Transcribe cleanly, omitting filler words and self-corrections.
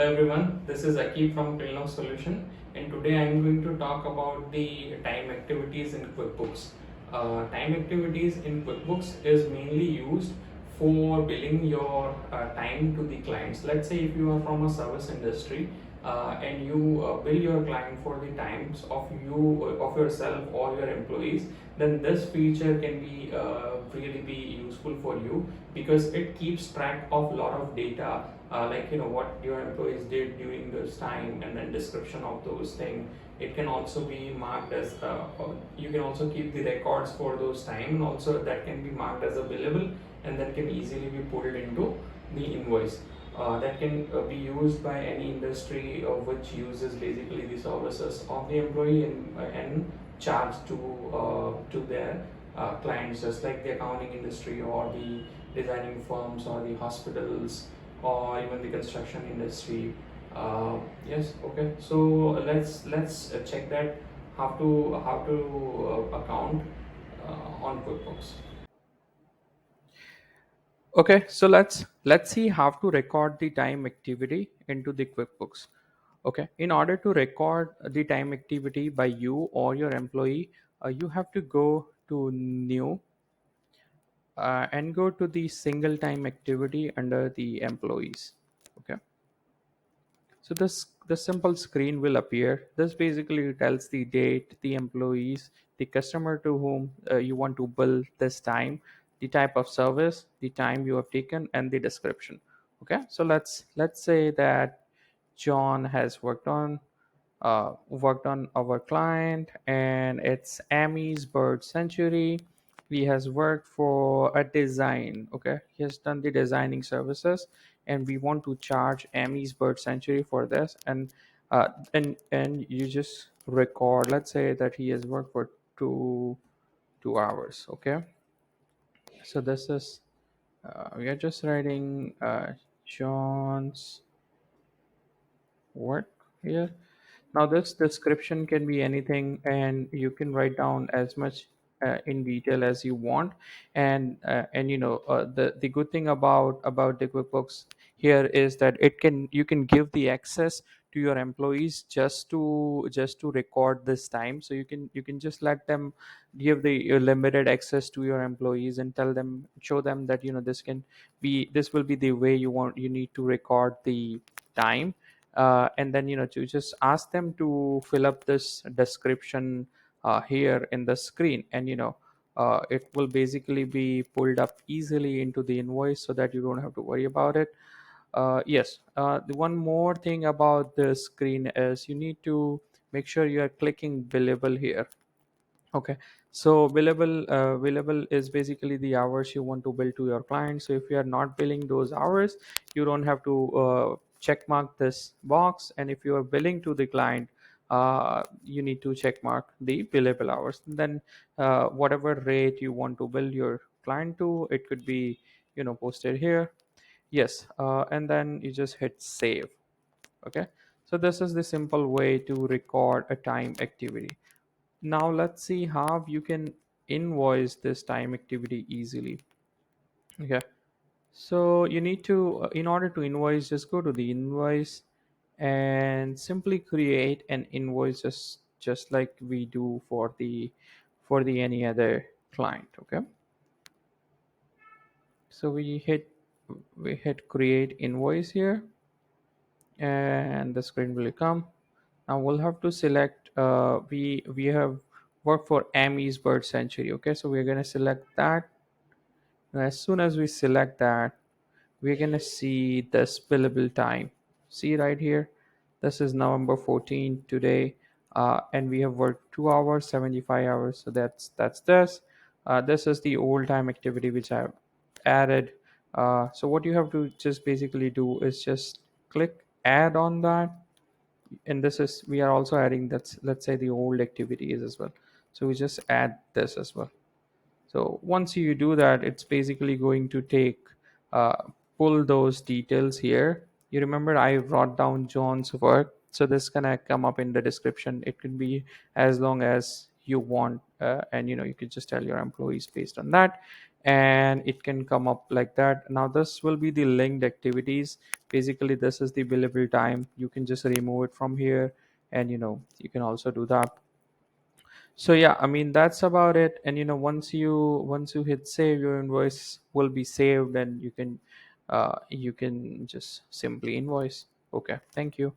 everyone, this is Aki from Pilno Solution, and today I am going to talk about the time activities in QuickBooks. Time activities in QuickBooks is mainly used for billing your time to the clients. Let's say if you are from a service industry and you bill your client for the times of yourself or your employees, then this feature can be really be useful for you because it keeps track of a lot of data, like what your employees did during this time and then description of those things. It can also be marked as you can also keep the records for those time, and also that can be marked as a billable, and that can easily be pulled into the invoice. That can be used by any industry which uses basically the services of the employee and charge to their clients, just like the accounting industry or the designing firms or the hospitals or even the construction industry. Yes, okay. So let's check that how to account on QuickBooks. Okay, so let's see how to record the time activity into the QuickBooks. Okay, in order to record the time activity by you or your employee, you have to go to new and go to the single time activity under the employees. Okay, so this the simple screen will appear. This basically tells the date, the employees, the customer to whom you want to bill this time, the type of service, the time you have taken, and the description. Okay, so let's say that John has worked on our client, and it's Amy's bird century. He has worked for a design. Okay, he has done the designing services, and we want to charge Amy's bird century for this. And you just record. Let's say that he has worked for two hours. Okay, so this is we are just writing John's work here. Now, this description can be anything, and you can write down as much in detail as you want. And the good thing about the QuickBooks here is that you can give the access to your employees just to record this time. So you can just let them give the limited access to your employees and show them that this will be the way you need to record the time. And then to just ask them to fill up this description here in the screen, and it will basically be pulled up easily into the invoice so that you don't have to worry about it. Yes, the one more thing about the screen is you need to make sure you are clicking billable here. Okay, so billable is basically the hours you want to bill to your client. So if you are not billing those hours, you don't have to check mark this box. And if you are billing to the client, you need to check mark the billable hours. And then whatever rate you want to bill your client to, it could be posted here. Yes, and then you just hit save. Okay, so this is the simple way to record a time activity. Now let's see how you can invoice this time activity easily. Okay, so you need to in order to invoice, just go to the invoice and simply create an invoice, just like we do for the any other client. Okay, so we hit create invoice here, and the screen will come. Now we'll have to select we have worked for Amy's bird century. Okay, so we're going to select that. Now, as soon as we select that, we're going to see this billable time. See right here, this is November 14 today, and we have worked 2 hours 75 hours. So that's this. This is the old time activity which I've added. So what you have to just basically do is just click add on that, and this is we are also adding, that's, let's say, the old activities as well. So we just add this as well. So once you do that, it's basically going to take uh, pull those details here. You remember I wrote down John's work, so this gonna come up in the description. It can be as long as you want, and you could just tell your employees based on that, and it can come up like that. Now this will be the linked activities. Basically this is the billable time. You can just remove it from here, and you can also do that. So yeah, I mean that's about it. And once you hit save, your invoice will be saved, and you can just simply invoice. Okay, thank you.